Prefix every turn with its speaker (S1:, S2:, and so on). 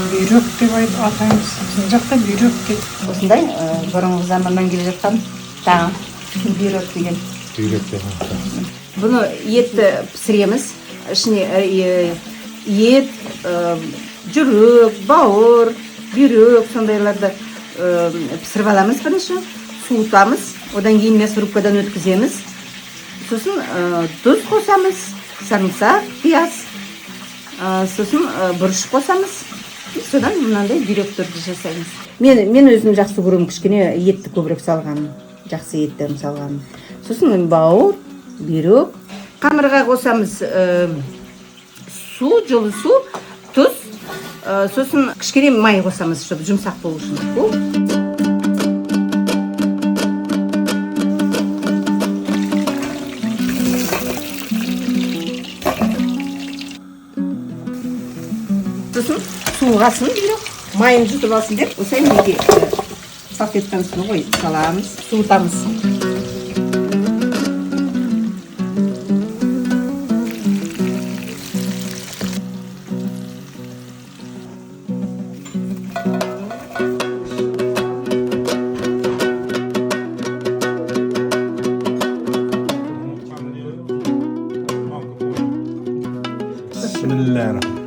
S1: бүйрек деп атаймыз. Біздің жақта бүйрек дейді.
S2: Осындай бұрынғы заманнан келе жатқан тағам бүйрек деген.
S3: Бүйрек деген.
S2: Бұны етті пісіреміз. Ішіне ет, жүрек, бауыр, бүйрек сондайларды пісіріп аламыз бірінші. Суытамыз. Одан кейін мясорубкадан өткіземіз. Сосын тұз қосамыз, сарымсақ, пияз. Сосын бұрыш қосамыз. Содан мынандай бүйректерді жасаймыз. Мен өзім жақсы көремін, кішкене етті көбірек салғанын, жақсы еттерін салғанын. Сосын бауыр, бүйрек. Қамырға қосамыз су, жылы су, тұз. Сосын кішкене май қосамыз, чтобы жұмсақ болу үшін. Сосын суығасын бүйрек, майын жұтып алсын деп, осылай неге салфетканың үстіне қойып саламыз, суытамыз.
S3: Bismillahirrahmanirrahim.